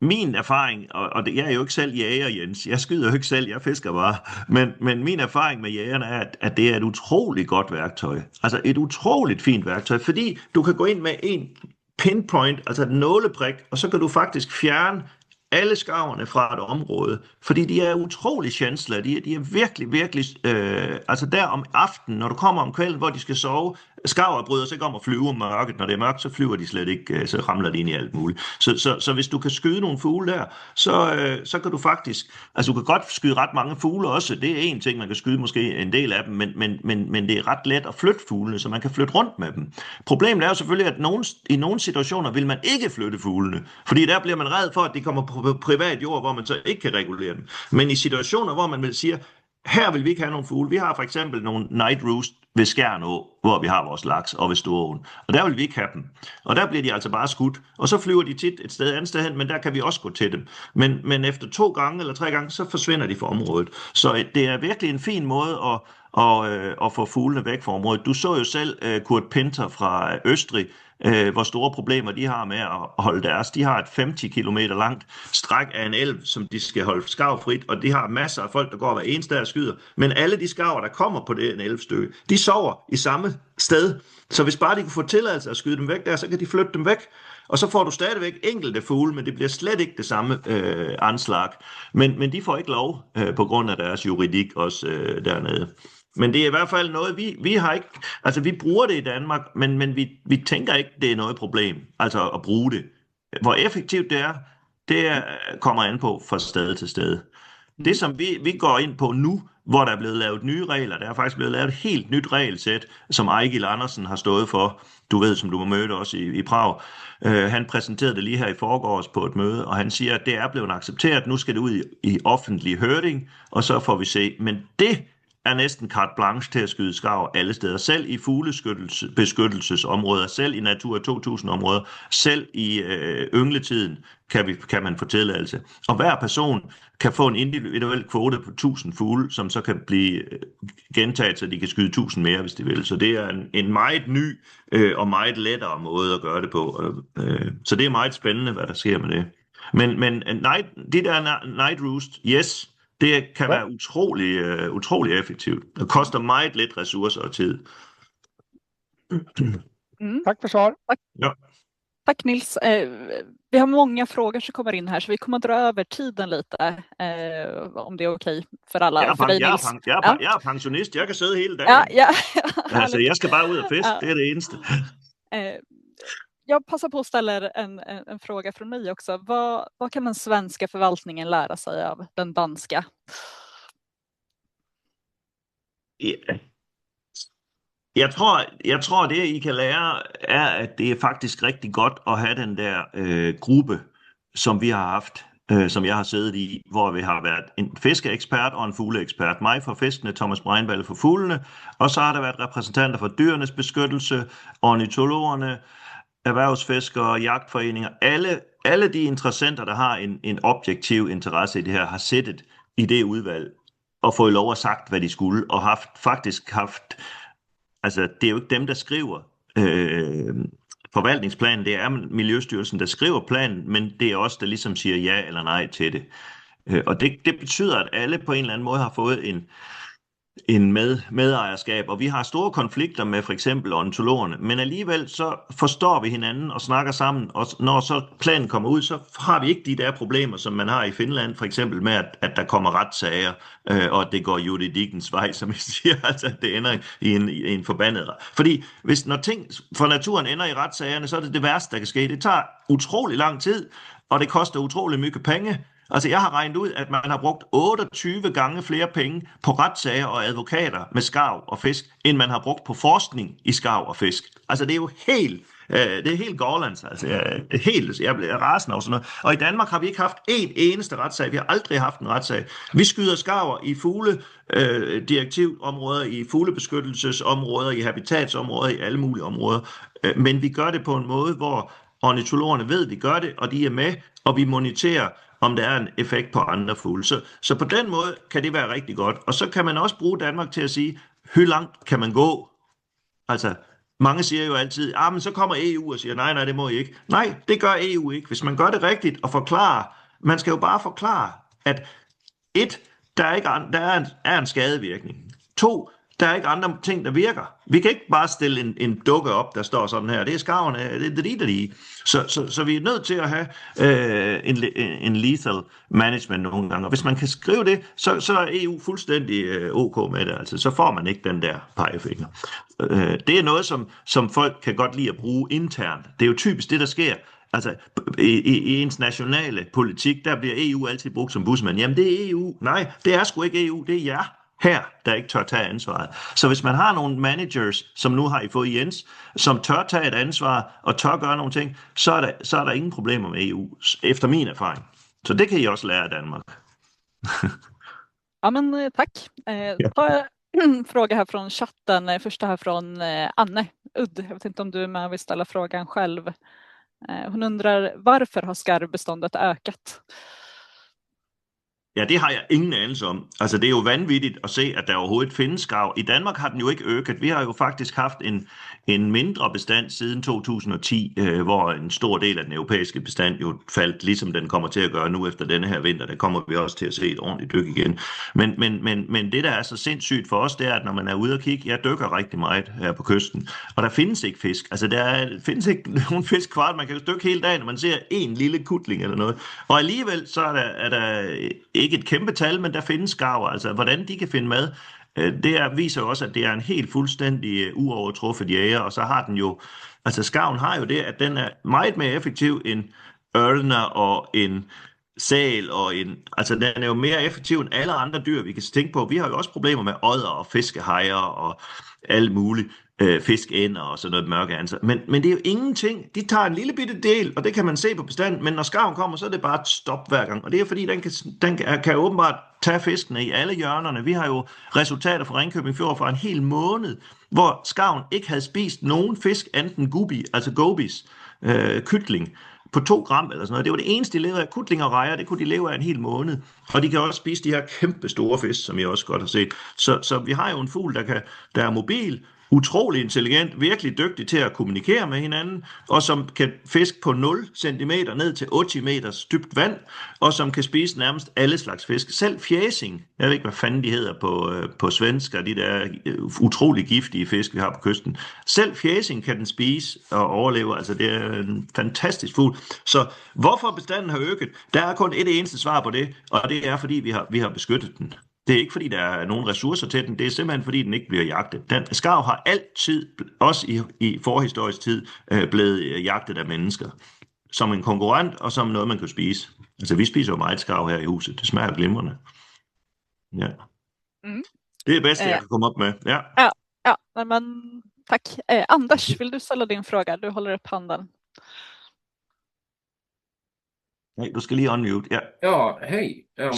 min erfaring, og jeg er jo ikke selv jæger, Jens, jeg skyder jo ikke selv, jeg fisker bare, men min erfaring med jægerne er, at det er et utroligt godt værktøj. Altså et utroligt fint værktøj, fordi du kan gå ind med en pinpoint, altså et nåleprik, og så kan du faktisk fjerne alle skarverne fra et område, fordi de er utrolig chancellere, de er virkelig, altså der om aftenen, når du kommer om kvelden, hvor de skal sove, skarver bryder sig ikke om at flyve om mørket, når det er mørkt, så flyver de slet ikke, så ramler de ind i alt muligt. Så hvis du kan skyde nogle fugle der, så kan du faktisk, altså du kan godt skyde ret mange fugle også, det er en ting, man kan skyde måske en del af dem, men det er ret let at flytte fuglene, så man kan flytte rundt med dem. Problemet er jo selvfølgelig, at i nogle situationer vil man ikke flytte fuglene, fordi der bliver man ræd for, at de kommer på privat jord, hvor man så ikke kan regulere dem. Men i situationer, hvor man vil sige, her vil vi ikke have nogle fugle. Vi har for eksempel nogle night roost ved Skjern Å, hvor vi har vores laks, og ved Storåen. Og der vil vi ikke have dem. Og der bliver de altså bare skudt. Og så flyver de tit et sted andet sted hen, men der kan vi også gå til dem. Men efter 2 gange eller 3 gange, så forsvinder de fra området. Så det er virkelig en fin måde at få fuglene væk fra området. Du så jo selv Kurt Pinter fra Østrig, hvor store problemer de har med at holde deres. De har et 50 km langt stræk af en elv, som de skal holde skarvfrit, og de har masser af folk, der går hver eneste dag og skyder. Men alle de skarver, der kommer på det en elvstykke, de sover i samme sted. Så hvis bare de kan få tilladelse at skyde dem væk der, så kan de flytte dem væk. Og så får du stadigvæk enkelte fugle, men det bliver slet ikke det samme anslag. Men de får ikke lov på grund af deres juridik også dernede. Men det er i hvert fald noget, vi har ikke, altså vi bruger det i Danmark, men vi tænker ikke, det er noget problem, altså at bruge det. Hvor effektivt det kommer an på fra sted til sted. Det som vi går ind på nu, hvor der er blevet lavet nye regler, der er faktisk blevet lavet et helt nyt regelsæt, som Ejgil Andersen har stået for, du ved, som du mødte også i Prag. Han præsenterede det lige her i forgårs på et møde, og han siger, at det er blevet accepteret, nu skal det ud i offentlig høring, og så får vi se. Men det er næsten carte blanche til at skyde skarv alle steder. Selv i fuglebeskyttelsesområder, selv i Natur 2000-områder, selv i yngletiden kan man få tilladelse. Og hver person kan få en individuel kvote på 1000 fugle, som så kan blive gentaget, så de kan skyde 1000 mere, hvis de vil. Så det er en meget ny og meget lettere måde at gøre det på. Så det er meget spændende, hvad der sker med det. Men de der night roost, yes, det kan være utrolig effektivt. Det koster meget lidt ressourcer og tid. Tack för svar. Ja. Tack Niels. Vi har många frågor som kommer in här, så vi kommer att dra över tiden lite, om det är okej för alla. Jeg er pensionist, jeg kan sidde hele dagen. Ja. Altså, jeg skal bare ud og fiske, det er det eneste. Jag passar på att ställa en fråga från mig också. Vad kan den svenska förvaltningen lära sig av den danska? Yeah. Jeg tror, det I kan lære, er, at det er faktisk rigtig godt at have den der gruppe, som vi har haft, som jeg har siddet i, hvor vi har været en fiskeekspert og en fugleekspert. Mig for fiskene, Thomas Breinballe for fuglene, og så har der været repræsentanter for dyrenes beskyttelse, ornitologerne, erhvervsfiskere, jagtforeninger, alle de interessenter, der har en objektiv interesse i det her, har siddet i det udvalg og fået lov at sagt, hvad de skulle, og faktisk haft, altså det er jo ikke dem, der skriver forvaltningsplanen, det er Miljøstyrelsen, der skriver planen, men det er også der ligesom siger ja eller nej til det. Og det betyder, at alle på en eller anden måde har fået en medejerskab, og vi har store konflikter med for eksempel ornitologerne, men alligevel så forstår vi hinanden og snakker sammen, og når så planen kommer ud, så har vi ikke de der problemer, som man har i Finland, for eksempel med, at der kommer retssager, og at det går juridikkens vej, som vi siger, altså at det ender i en forbandet. Fordi når ting for naturen ender i retssagerne, så er det det værste, der kan ske. Det tager utrolig lang tid, og det koster utrolig mye penge. Altså, jeg har regnet ud, at man har brugt 28 gange flere penge på retssager og advokater med skarv og fisk, end man har brugt på forskning i skarv og fisk. Altså, det er jo Det er helt gårdlands, altså. Jeg bliver rasende og sådan noget. Og i Danmark har vi ikke haft en eneste retssag. Vi har aldrig haft en retssag. Vi skyder skarver i fugledirektivområder, i fuglebeskyttelsesområder, i habitatsområder, i alle mulige områder. Men vi gør det på en måde, hvor ornitologerne ved, at vi gør det, og de er med, og vi moniterer, om der er en effekt på andre fugle. Så på den måde kan det være rigtig godt. Og så kan man også bruge Danmark til at sige, hvor langt kan man gå? Altså, mange siger jo altid, men så kommer EU og siger, nej, det må I ikke. Nej, det gør EU ikke. Hvis man gør det rigtigt og forklarer, man skal jo bare forklare, at 1, der er en skadevirkning. 2, der er ikke andre ting, der virker. Vi kan ikke bare stille en dukke op, der står sådan her. Det er skarverne, det er det. Så vi er nødt til at have en lethal management nogle gange. Og hvis man kan skrive det, så er EU fuldstændig ok med det. Altså, så får man ikke den der pegefinger. Det er noget, som folk kan godt lide at bruge internt. Det er jo typisk det, der sker. Altså, i ens nationale politik, der bliver EU altid brugt som busmand. Jamen, det er EU. Nej, det er sgu ikke EU, det er jer her, der ikke tør tage ansvaret. Så hvis man har nogle managers, som nu har I fået Jens, som tør tage et ansvar og tør gøre nogle ting, så er der ingen problemer med EU, efter min erfaring. Så det kan I også lære af Danmark. Ja, men tack. Ta en fråga här från chatten. Första här från Anne Udd. Jag vet inte om du är med och vill ställa frågan själv. Hon undrar, varför har skarvbeståndet ökat? Ja, det har jeg ingen anelse om. Altså, det er jo vanvittigt at se, at der overhovedet findes skarv. I Danmark har den jo ikke øget. Vi har jo faktisk haft en mindre bestand siden 2010, hvor en stor del af den europæiske bestand jo faldt, ligesom den kommer til at gøre nu efter denne her vinter. Der kommer vi også til at se et ordentligt dyk igen. Men det, der er så sindssygt for os, det er, at når man er ude og kigge, jeg dykker rigtig meget her på kysten, og der findes ikke fisk. Altså, der findes ikke nogen fisk kvart. Man kan jo dykke hele dagen, når man ser en lille kutling eller noget. Og alligevel så er der ikke et kæmpe tal, men der findes skarver. Altså, hvordan de kan finde mad, det viser jo også, at det er en helt fuldstændig uovertruffet jæger, og så har den jo, altså skarven har jo det, at den er meget mere effektiv end ørner og en sæl, og altså den er jo mere effektiv end alle andre dyr, vi kan tænke på. Vi har jo også problemer med odder og fiskehajer og alt muligt. Fiskænder og sådan noget mørke anser. Men det er jo ingenting. De tager en lille bitte del, og det kan man se på bestanden, men når skarven kommer, så er det bare et stop hver gang. Og det er fordi, den kan åbenbart tage fiskene i alle hjørnerne. Vi har jo resultater fra Ringkøbing Fjord fra en hel måned, hvor skarven ikke havde spist nogen fisk, enten gubi, altså gobies, kytling, på 2 gram eller sådan noget. Det var det eneste, de levede af. Kutling og rejer, det kunne de leve af en hel måned. Og de kan også spise de her kæmpe store fisk, som jeg også godt har set. Så vi har jo en fugl, der er mobil, utrolig intelligent, virkelig dygtig til at kommunikere med hinanden, og som kan fiske på 0 cm ned til 80 meters dybt vand, og som kan spise nærmest alle slags fisk. Selv fjæsing, jeg ved ikke, hvad fanden de hedder på svensk, de der utrolig giftige fisk, vi har på kysten. Selv fjæsing kan den spise og overleve, altså det er en fantastisk fugl. Så hvorfor bestanden har øget? Der er kun et eneste svar på det, og det er, fordi vi har beskyttet den. Det er ikke, fordi der er nogen ressourcer til den. Det er simpelthen, fordi den ikke bliver jagtet. Den skarv har altid, også i forhistorisk tid, blevet jagtet af mennesker. Som en konkurrent, og som noget, man kan spise. Altså, vi spiser jo meget skarv her i huset. Det smager glimrende. Ja. Mm. Det er det bedste, jeg kan komme op med. Ja, men tack. Anders, vill du ställa din fråga? Du håller upp handen. Nej, du ska lige unmute. Ja, ja hej. Ja.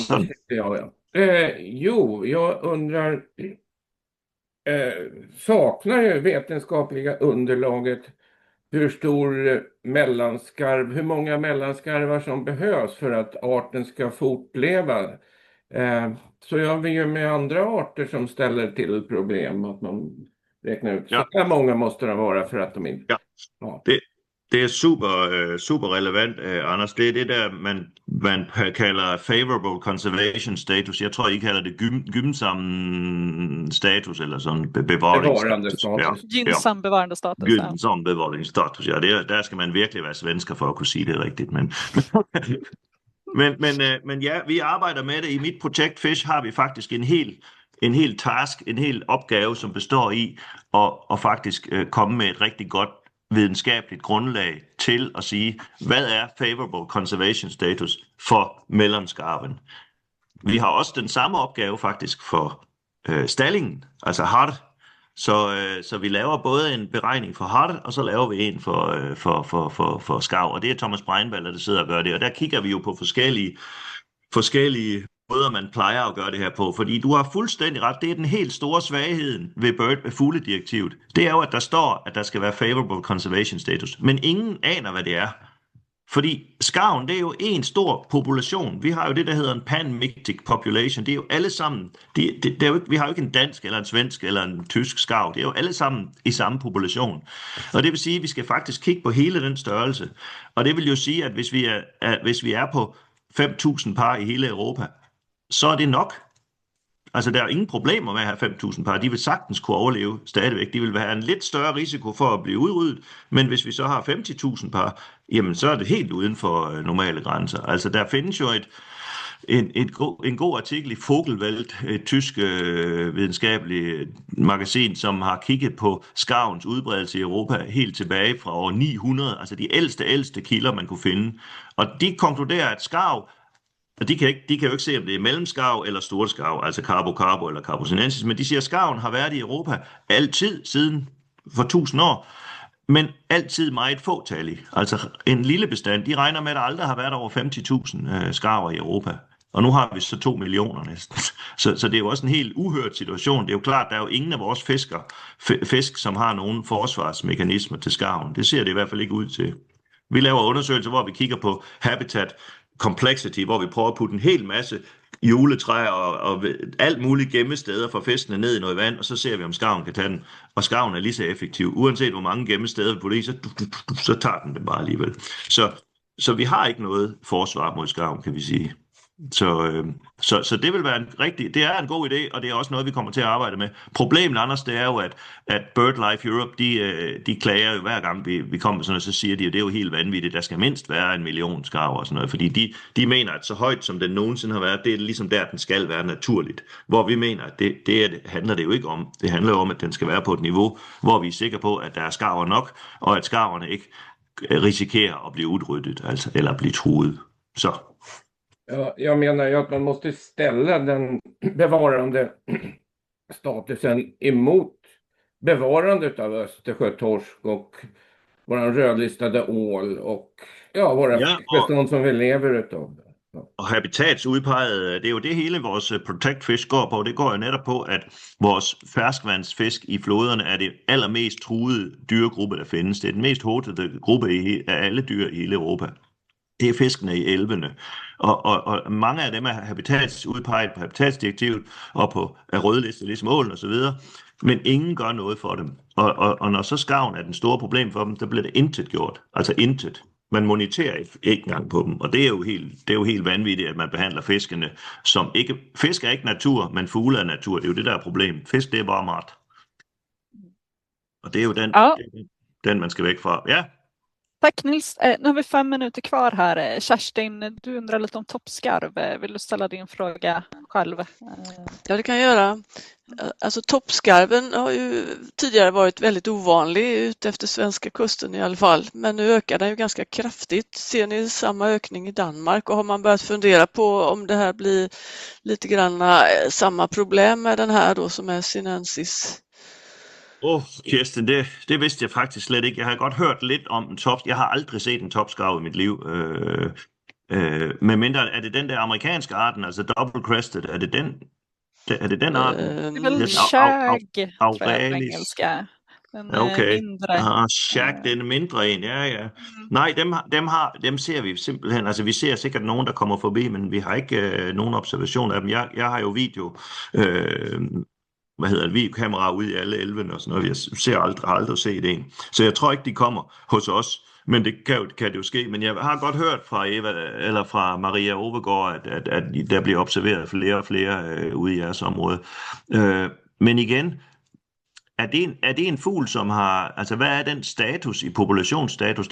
Jo, jag undrar, saknar det vetenskapliga underlaget hur många mellanskarvar som behövs för att arten ska fortleva? Så gör vi ju med andra arter som ställer till problem, att man räknar ut. Så här många måste det vara för att de inte... Ja. Det er super relevant, Anders. Det er det der, man kalder favorable conservation status. Jeg tror, I kalder det gynnsam status, eller sådan bevarende status. Gynnsam bevarende status. Gynnsam bevarende status, ja. Der skal man virkelig være svensker for at kunne sige det rigtigt. Men ja, vi arbejder med det. I mit projekt Fish har vi faktisk en hel task, en hel opgave, som består i at faktisk komme med et rigtig godt videnskabeligt grundlag til at sige, hvad er favorable conservation status for mellanskarven. Vi har også den samme opgave faktisk for stallingen, altså hard Så vi laver både en beregning for hart, og så laver vi en for skarv, og det er Thomas Breinballer, der sidder og gør det, og der kigger vi jo på forskellige måder, man plejer at gøre det her på, fordi du har fuldstændig ret, det er den helt store svagheden ved fugledirektivet, det er jo, at der står, at der skal være favorable conservation status, men ingen aner, hvad det er. Fordi skarven, det er jo en stor population. Vi har jo det, der hedder en pan-mictic population. Det er jo alle sammen, vi har jo ikke en dansk, eller en svensk, eller en tysk skarv. Det er jo alle sammen i samme population. Og det vil sige, at vi skal faktisk kigge på hele den størrelse. Og det vil jo sige, at hvis vi er på 5.000 par i hele Europa, så er det nok. Altså, der er ingen problemer med at have 5.000 par. De vil sagtens kunne overleve stadigvæk. De vil have en lidt større risiko for at blive udryddet, men hvis vi så har 50.000 par, jamen så er det helt uden for normale grænser. Altså, der findes jo en god artikel i Vogelwelt, et tysk videnskabeligt magasin, som har kigget på skarvens udbredelse i Europa helt tilbage fra år 900, altså de ældste kilder, man kunne finde. Og de konkluderer, at skarv, og de kan jo ikke se, om det er mellemskarv eller storskarv, altså carbo eller carbosinensis, men de siger, at skarven har været i Europa altid siden for 1000 år, men altid meget fåtallig. Altså en lille bestand. De regner med, at der aldrig har været over 50.000 skarver i Europa. Og nu har vi så 2 millioner næsten. Så det er jo også en helt uhørt situation. Det er jo klart, der er jo ingen af vores fisk, som har nogen forsvarsmekanismer til skarven. Det ser det i hvert fald ikke ud til. Vi laver undersøgelser, hvor vi kigger på habitat complexity, hvor vi prøver at putte en hel masse juletræer og alt muligt gemmesteder for fiskene ned i noget vand, og så ser vi, om skarven kan tage den. Og skarven er lige så effektiv. Uanset hvor mange gemmesteder vi putter i, så tager den det bare alligevel. Så vi har ikke noget forsvar mod skarven, kan vi sige. Så det vil være det er en god idé, og det er også noget, vi kommer til at arbejde med. Problemet, Anders, det er jo, at BirdLife Europe, de klager jo hver gang, vi kommer med sådan noget, så siger de jo, det er jo helt vanvittigt, der skal mindst være 1 million skarver og sådan noget, fordi de mener, at så højt som den nogensinde har været, det er ligesom der, den skal være naturligt. Hvor vi mener, at det handler det jo ikke om. Det handler jo om, at den skal være på et niveau, hvor vi er sikre på, at der er skarver nok, og at skarverne ikke risikerer at blive udryddet, altså, eller blive truet. Så. Ja, jag menar ju att man måste ställa den bevarande statusen emot bevarandet av Östersjötorsk och våran rödlistade ål och våra bestånd som vi lever utav. Og habitatsudpeget, det er jo det hele vores Protect Fish går på. Det går jo netop på, at vores ferskvandsfisk i floderne er det allermest truede dyregruppe, der findes. Det er den mest hotede gruppe af alle dyr i hele Europa. Det er fiskene i elvene. Og mange af dem er habitatsudpeget på habitatsdirektivet og på rødliste, ligesom ålen og så videre. Men ingen gør noget for dem. Og når så skarven er den store problem for dem, så bliver det intet gjort. Altså intet. Man moniterer ikke engang på dem. Og det er jo helt vanvittigt, at man behandler fiskene som ikke... Fisk er ikke natur, men fugle er natur. Det er jo det, der er problemet. Fisk, det er bare mat. Og det er jo den man skal væk fra. Ja. Tack Niels. Nu har vi 5 minuter kvar här. Kerstin, du undrar lite om toppskarv. Vill du ställa din fråga själv? Ja, det kan jag göra. Alltså toppskarven har ju tidigare varit väldigt ovanlig ut efter svenska kusten i alla fall. Men nu ökar den ju ganska kraftigt. Ser ni samma ökning i Danmark? Och har man börjat fundera på om det här blir lite grann samma problem med den här då som är sinensis? Kirsten, det vidste jeg faktisk slet ikke. Jeg har godt hørt lidt om en top. Jeg har aldrig set en topskarv i mit liv. Men mindre, er det den der amerikanske arten, altså double crested, er det den arten? Det er vel shag, tror jeg på engelska. Okay. Shag, den er mindre en, ja. Nej, dem ser vi simpelthen. Altså, vi ser sikkert nogen, der kommer forbi, men vi har ikke nogen observation af dem. Jeg har jo video... videokamera ude i alle elvene og sådan noget. Jeg ser aldrig set en. Så jeg tror ikke, de kommer hos os. Men det kan det jo ske. Men jeg har godt hørt fra Eva, eller fra Maria Overgaard, at der bliver observeret flere og flere ude i jeres område. Men igen, er det en fugl, som har... Altså, hvad er den status i populationsstatus?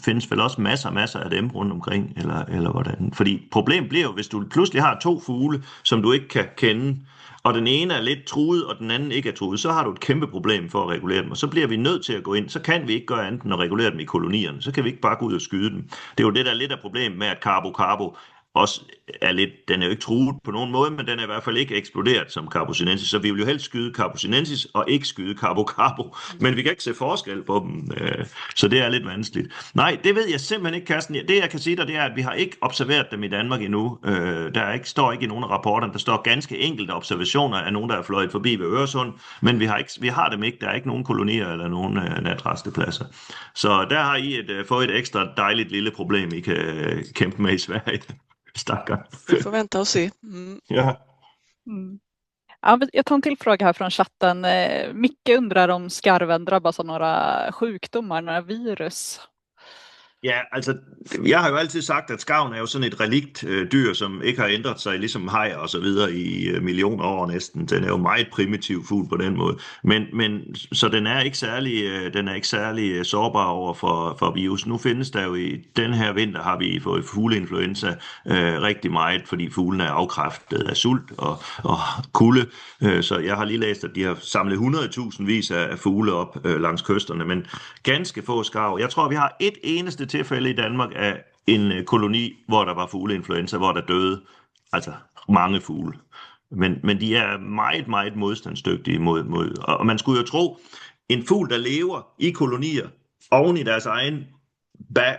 Findes vel også masser af dem rundt omkring, eller hvordan? Fordi problemet bliver jo, hvis du pludselig har 2 fugle, som du ikke kan kende, og den ene er lidt truet, og den anden ikke er truet, så har du et kæmpe problem for at regulere dem, og så bliver vi nødt til at gå ind. Så kan vi ikke gøre andet end at regulere dem i kolonierne. Så kan vi ikke bare gå ud og skyde dem. Det er jo det, der er lidt af problemet med, at carbo også er lidt, den er jo ikke truet på nogen måde, men den er i hvert fald ikke eksploderet som carbosinensis, så vi vil jo helst skyde carbosinensis og ikke skyde carbo, men vi kan ikke se forskel på dem, så det er lidt vanskeligt. Nej, det ved jeg simpelthen ikke, Karsten. Det jeg kan sige dig, det er, at vi har ikke observeret dem i Danmark endnu. Står ikke i nogen af rapporterne, der står ganske enkelte observationer af nogen, der er fløjet forbi ved Øresund, men vi har dem ikke. Der er ikke nogen kolonier eller nogen natrastepladser. Så der har I fået et ekstra dejligt lille problem, I kan kæmpe med i Sverige. Stackar. Vi får vänta och se. Ja. Ja, jag tar en till fråga här från chatten. Micke undrar om skarven drabbas av några sjukdomar, några virus. Ja, altså, jeg har jo altid sagt, at skarven er jo sådan et relikt dyr, som ikke har ændret sig, ligesom hajer og så videre i millioner år næsten. Den er jo meget primitiv fugl på den måde. Men så den er ikke særlig sårbar over for virus. Nu findes der jo i den her vinter, har vi fået fugleinfluenza rigtig meget, fordi fuglene er afkræftet af sult og kulde. Så jeg har lige læst, at de har samlet 100.000 vis af fugle op langs kysterne, men ganske få skarv. Jeg tror, vi har et eneste tilfælde i Danmark af en koloni, hvor der var fugleinfluenza, hvor der døde altså mange fugle. Men de er meget, meget modstandsdygtige mod. Og man skulle jo tro, en fugl, der lever i kolonier oven i deres egen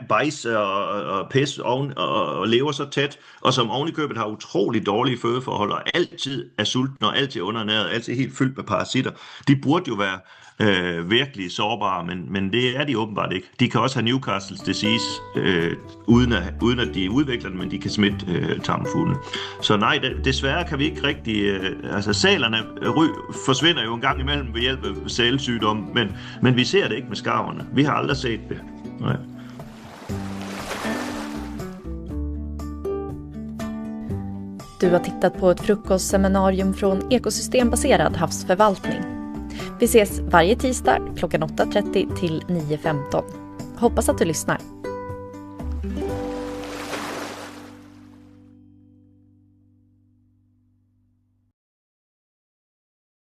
bajs og pis og lever så tæt, og som oven i købet har utrolig dårlige fødeforhold og altid er sultne og altid underernæret, altid helt fyldt med parasitter. De burde jo være virkelig sårbare, men det er de åbenbart ikke. De kan også have Newcastle's disease, uden at de udvikler den, men de kan smitte tamfuglene. Så nej, desværre kan vi ikke rigtig... altså sælerne forsvinder jo en gang imellem ved hjælp af sælsygdom, men vi ser det ikke med skarverne. Vi har aldrig set det. Nej. Du har tittat på ett frukostseminarium från ekosystembaserad havsförvaltning. Vi ses varje tisdag klockan 8:30 till 9:15. Hoppas att du lyssnar.